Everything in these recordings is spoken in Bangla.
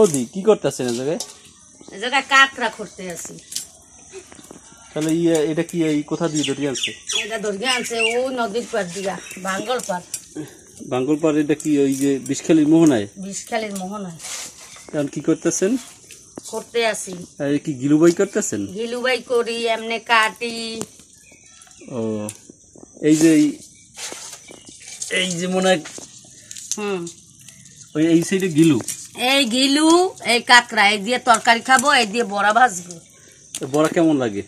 ওদি কি করতেছেন এই জায়গায়? এই জায়গায় কাঁকড়া করতে আছি। তাহলে এটা কি এই কোথা দিয়ে ধরে আনছে? এটা ধরে আনছে ওই নদীর পার দিয়া, বাঙ্গল পার। বাঙ্গল পার এটা কি ওই যে বিষখালীর মোহনায়? বিষখালীর মোহনায়। এখন কি করতেছেন? করতে আছি। এই কি গিলুবাই করতেছেন? গিলুবাই করি, এমনি কাটি। ও এই যে মনে হয় ওই এই সাইডে গিলু। এই গিলু, এই কাঁকড়া, এই দিয়ে তরকারি খাবো, এই দিয়ে বড়া ভাজবো। বড়া কেমন লাগে?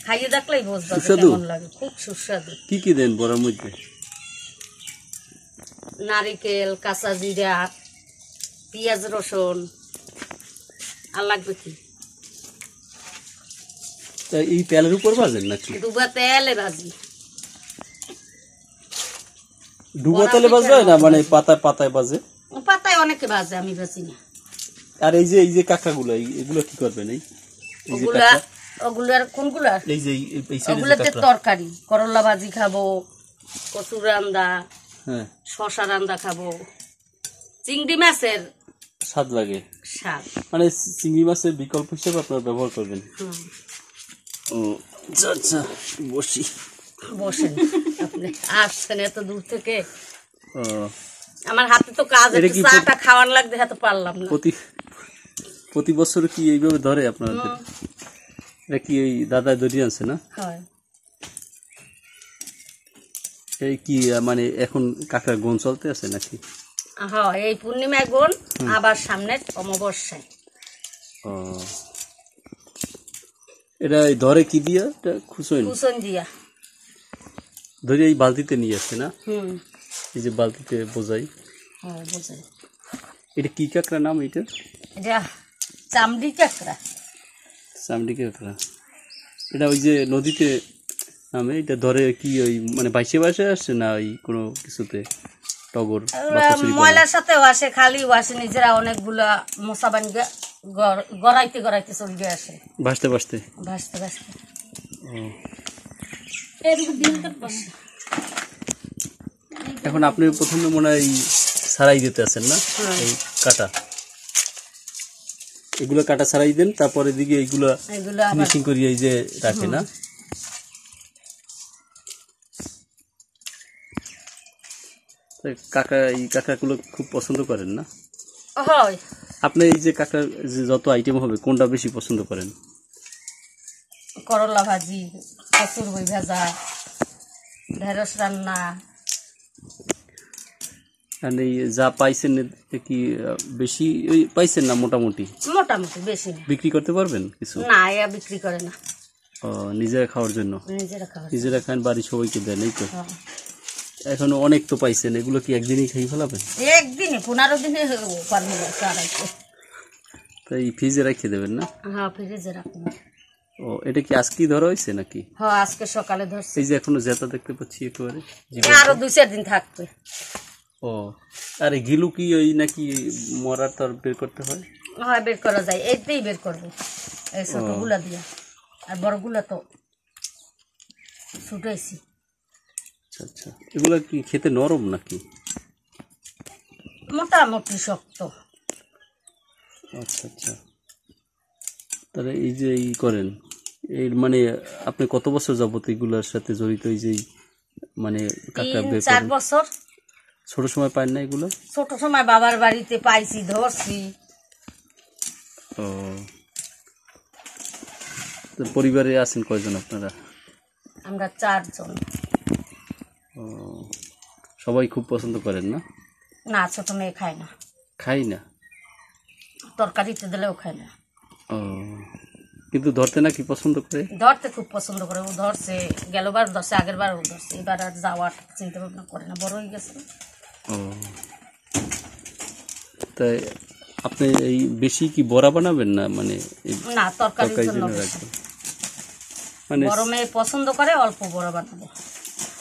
খাইয়ে দেখলেই বুঝবা কেমন লাগে, খুব সুস্বাদু। কি কি দেন বড়ার মধ্যে? নারিকেল, কাঁচা জিরা, পেঁয়াজ, রসুন। আর লাগবে কি? এই তেলের উপর ভাজেন নাকি? ডুবা তেলে ভাজি। ডুবা তেলে ভাজবে না মানে পাতায় পাতায় ভাজে? পাতায় অনেকে ভাজে, আমি ভাজি না। আর এই যে কাঁকড়াগুলো এগুলো কি করবেন? ওগুলার কোনগুলা? এই যে ওগুলাতে তরকারি, করলা ভাজি খাবো, কচুর রান্দা, হ্যাঁ, শশা রান্দা খাবো, চিংড়ি মাছের স্বাদ লাগে। স্বাদ মানে চিংড়ি মাছের বিকল্প হিসেবে আপনারা ব্যবহার করবেন। ও আচ্ছা, বসি। বসেন, আপনি আসছেন এত দূর থেকে। ও আমার হাতে তো কাজ, চাটা খাওয়ান লাগবে, হাতে পারলাম না। প্রতি বছর কি এইভাবে ধরে আপনাদের? এটা কি এই দাদায় ধরে আনছে না? হয়। এই কি মানে এখন কাঁকড়ার গুণ চলতে আছে নাকি? হ্যাঁ, এই পূর্ণিমায় গুণ, আবার সামনের অমাবস্যায়। ও এটা ধরে কি দিয়া? এটা খুচন দিয়া ধরে এই বালতিতে নিয়ে আসছে না? এই যে বালতিতে বোঝাই। হ্যাঁ, বোঝাই। এটা কি কাঁকড়া নাম? এটা চামড়ি কাঁকড়া। চামড়ি কাঁকড়া। এটা ওই যে নদীতে নামে, এটা ধরে কি ওই মানে বাইশে আসছে না ওই কোনো কিছুতে? টগর ময়লার সাথেও আসে, খালিও আসে, নিজেরা অনেকগুলা মশা বান গড়াইতে গড়াইতে চলে আসে, ভাসতে ভাসতে। এখন আপনি প্রথমে মনে হয় ছাড়াই দিতে আছেন না এই কাটা? এগুলো কাটা ছাড়াই দেন, তারপরে দিকে এইগুলা ফিনিশিং করি এই যে রাখে না? এই কাঁকড়াগুলো খুব পছন্দ করেন না? আপনি এই যে কাঁকড়া যে যত আইটেম হবে কোনটা বেশি পছন্দ করেন? করলা ভাজি, কচুর বই ভাজা, ঢেঁড়স রান্না। এই যা পাইছেন কি বেশি পাইছেন না? মোটামুটি বেশি না। বিক্রি করতে পারবেন কিছু? না, এরা বিক্রি করে না। ও, নিজেরা খাওয়ার জন্য? নিজেরা খান, বাড়ির সবাইকে দেন, এই তো? এখন অনেক তো পাইছেন, এগুলো কি একদিনই খেয়ে ফেলাবেন? একদিনে 15 দিনে তাই ফ্রিজে রেখে দেবেন না? হ্যাঁ, ফ্রিজে রাখুন। ও, এটা কি আজকেই ধরা হয়েছে নাকি? হ্যাঁ, আজকে সকালে ধরছি। এই যে এখনো জেতা দেখতে পাচ্ছি একেবারে। আরো 2-4 দিন থাকবে। ও, আরে গিলু কি ওই নাকি মরার তর বের করতে হয়? হ্যাঁ, বের করা যায়, এইটাই বের করবো, এই ছোটগুলা দিয়া। আর বড়গুলা তো ছুটাইছি। আচ্ছা, এগুলা কি খেতে নরম নাকি? মোটামুটি শক্ত। আচ্ছা, তাহলে এই যে করেন, এই মানে আপনি কত বছর যাবত এগুলার সাথে জড়িত? এই যে মানে কাঁকড়া বের করেন? 4 বছর। ছোট সময় পান না এগুলো? ছোট সময় বাবার বাড়িতে পাইছি, ধরছি। ও, তো পরিবারে আছেন কয়জন আপনারা? আমরা 4 জন। ও, সবাই খুব পছন্দ করেন না? না, ছোট মেয়ে খায় না। খাই না? তরকারিতে দিলেও খায় না। ও, কিন্তু ধরতে নাকি পছন্দ করে? ধরতে খুব পছন্দ করে। ও ধরছে, গেলবার ধরছে, আগের বার ও ধরছে, এবার আর যাওয়ার চিন্তা ভাবনা করে না, বড় হয়ে গেছে। ও, তাই আপনি এই বেশি কি বড়া বানাবেন না? মানে না, তরকারির জন্য রাখবেন। মানে বড় মেয়ে পছন্দ করে, অল্প বড় বানাবো।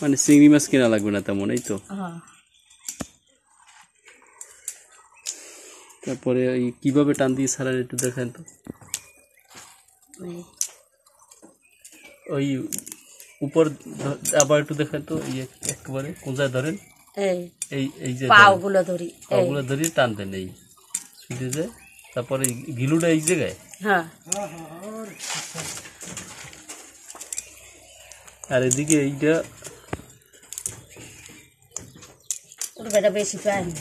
মানে চিংড়ি মাছ কিনা লাগবে না তেমন, এই তো? হ্যাঁ। তারপরে কিভাবে টান দিয়ে ছাড়েন একটু দেখেন তো। ওই উপর আবার একটু দেখেন তো, একেবারে কোথায় ধরেন? এই যে পাগুলো ধরি টান দেন, এই ছুটে যায়। তারপরে গিলুটা এই জায়গায়, হ্যাঁ আর এদিকে এইটা ওর বেটা বেশি পায়নি।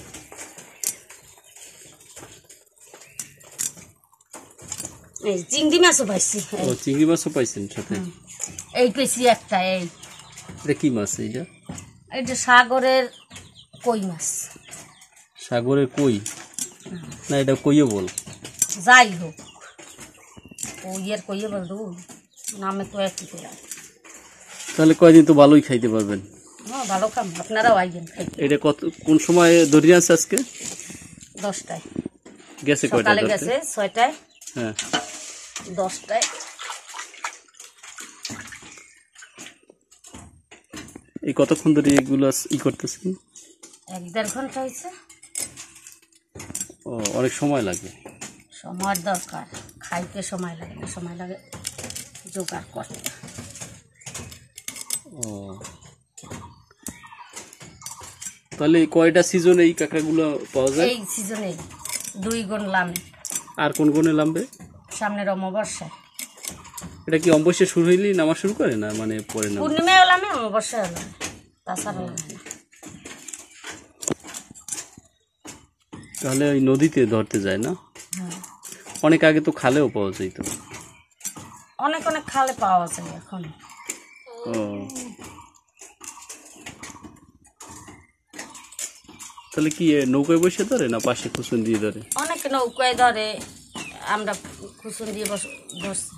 এই চিংড়ি মাছও পাইছি, ও চিংড়ি মাছও পাইছেন সাথে। এই পেয়েছি একটা। এই এটা কি মাছ এইটা? এটা সাগরের কই মাছ। সাগরের কই না, এটা কইও বল। যাই হোক, কইয়ের কইয়ে বল দেবো, নামে তো একই করে। তাহলে কয়দিন তো ভালোই খাইতে পারবেন। হ্যাঁ ভালো খাম, আপনারাও আইবেন খাইতে। এটা কত কোন সময় ধরিয়ে আছে আজকে? 10টায় গেছে কয়টা? সকালে গেছে 6টায়, হ্যাঁ 10টায়। এই কতক্ষণ ধরে এগুলো করতেছেন? 1-1.5 ঘন্টা হয়েছে। ও অনেক সময় লাগে। সময়ের দরকার, খাইতে সময় লাগে না, সময় লাগে জোগাড় করতে। ও তাহলে কয়টা সিজনে এই কাঁকড়াগুলো পাওয়া যায়? এই সিজনে 2 গুণ লামে। আর কোন কোনে নামবে? সামনের অমাবস্যায়। এটা কি অমাবস্যা শুরু হইলেই নামা শুরু করে না, মানে পরে নামে? পূর্ণিমায় লামে, অমাবস্যায় লামে, তাছাড়া লামে না। তাহলে ওই নদীতে ধরতে যায় না? হ্যাঁ অনেক আগে তো খালেও পাওয়া যাইতো। অনেক অনেক খালে পাওয়া যায় এখন। ও তাহলে কি নৌকায় বসে ধরে না পাশে কুসুন দিয়ে ধরে? অনেকে নৌকায় ধরে, আমরা কুসুম দিয়ে ধরছি।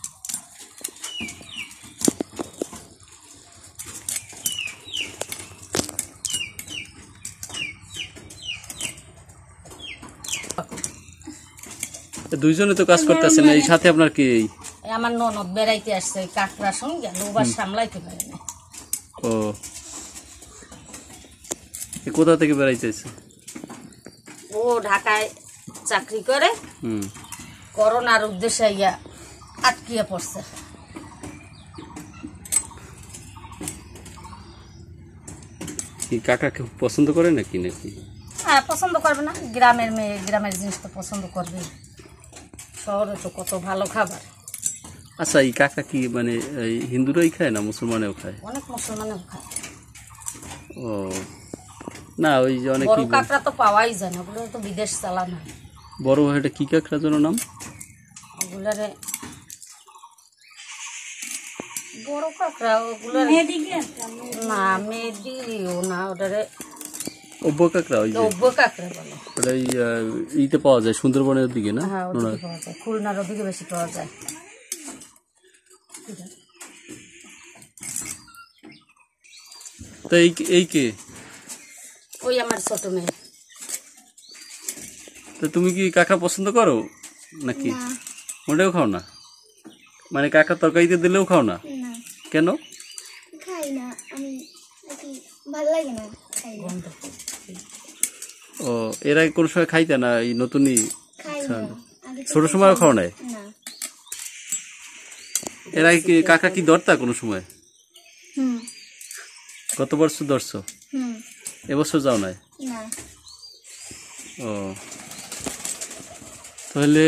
দুইজনে তো কাজ করতেছে না, এই সাথে আপনার কি? এই আমার ননদ বেড়াইতে আসছে কাকড়ার সঙ্গে, নৌবার সামলাইতে পারে না। ও কোথা থেকে বেড়াইতেছে? ও ঢাকায় চাকরি করে, করোনার উদ্দেশ্যে ইয়া আটকিয়ে পড়ছে। কি কাকাকে পছন্দ করে নাকি? নাকি হ্যাঁ পছন্দ করবে না, গ্রামের মেয়ে গ্রামের জিনিস তো পছন্দ করবে। শহরে তো কত ভালো খাবার। আচ্ছা এই কাকা কি মানে এই হিন্দুরাই খায় না মুসলমানেও খায়? অনেক মুসলমানেও খায়। ও না ওই যে অনেক বড় কাঁকড়া তো পাওয়াই যায় না, ওগুলো তো বিদেশ চালানো হয়। বড় এটা কি কাঁকড়া যেন নাম? ওগুলারে বড় কাঁকড়া, ওগুলো না মেডিও না, ওটারে অব্য কাঁকড়া। ওই যে অব্য কাঁকড়া বলে। ওটা ইতে পাওয়া যায় সুন্দরবনের দিকে না? হ্যাঁ ওদিকে পাওয়া যায়, খুলনার ওদিকে বেশি পাওয়া যায়। তো এই কে? ওই আমার ছোট মেয়ে। তো তুমি কি কাঁকড়া পছন্দ করো নাকি? ওটাও খাও না? মানে কাঁকড়া তরকারিতে দিলেও খাও না? কেন? খাই না আমি, ভালো লাগে না, খাই না। ও এর আগে কোনো সময় খাইতে না? এই নতুনই খাই না, আগে তো ছোট সময়ও খাও নাই? না। এর আগে কি কাঁকড়া কি ধরতা কোনো সময়? হুম কত বছর ধরছো? হুম এবছর যাও নাই? না। ও তাহলে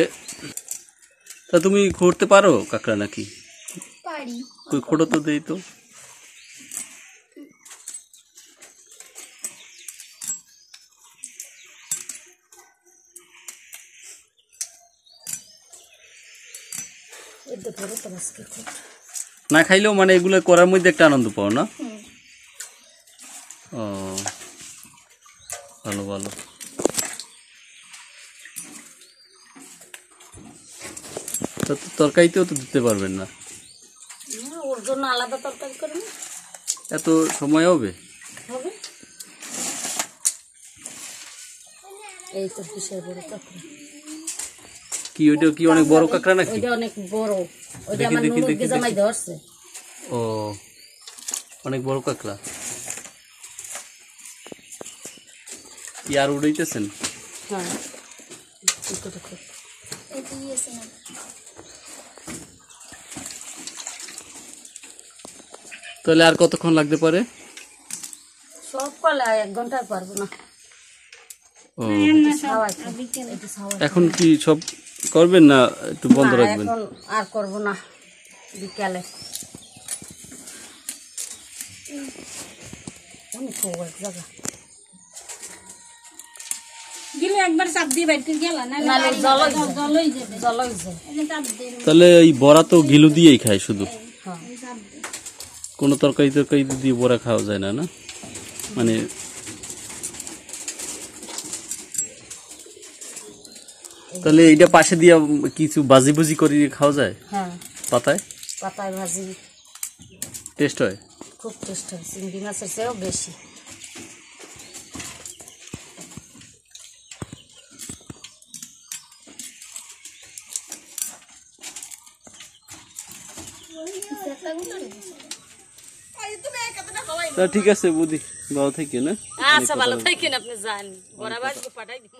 তা তুমি করতে পারো কাঁকড়া নাকি? পারি। কই খোঁড়ো তো দেই তো। না খাইলেও মানে এগুলো করার মধ্যে একটা আনন্দ পাও না? হুম ও ভালো ভালো। তরকারিতেও তো দিতে পারবেন না? ওর জন্য আলাদা তরকারি করে না, এত সময় হবে? হবে। এই তো কিসের বড় কাঁকড়া? কি ওইটা কি অনেক বড় কাঁকড়া নাকি? ওইটা অনেক বড়, ওইটা দেখি আমার দেখি ননদ দেখি জামাই দেখি। ধরছে। ও অনেক বড় কাঁকড়া। কি আর উড়াইতেছেন? হ্যাঁ এটি আছে না। তাহলে আর কতক্ষণ লাগতে পারে? সব কলে 1 ঘন্টায় পারবো না। ও সাওয়াই তো, এটা সাওয়াই। এখন কি সব করবেন না একটু বন্ধ না, রাখবেন? এখন আর করব না, বিকালে অনেক এক জায়গা গেলে একবার চাপ দিয়ে বাইতে গেল না নালে জলই জলই যাবে জলই যায়। এনে চাপ দিয়ে তাহলে এই বড়া তো ঘিলু দিয়েই খায় শুধু, হ্যাঁ চাপ দিয়ে কোনো তরকারি দিয়ে বড়া খাওয়া যায় না, না মানে তাহলে এইটা পাশে দিয়া কিছু বাজি বুজি করে খাওয়া যায় হ্যাঁ, পাতায়, পাতায় ভাজি টেস্ট হয়। খুব টেস্ট হয়, চিংড়ি মাছের চেয়েও বেশি। তা ঠিক আছে বুঝি, ভালো থেকে না। আচ্ছা, ভালো থাকেন, আপনি যান, বড় বাজকে পাঠাই দিব।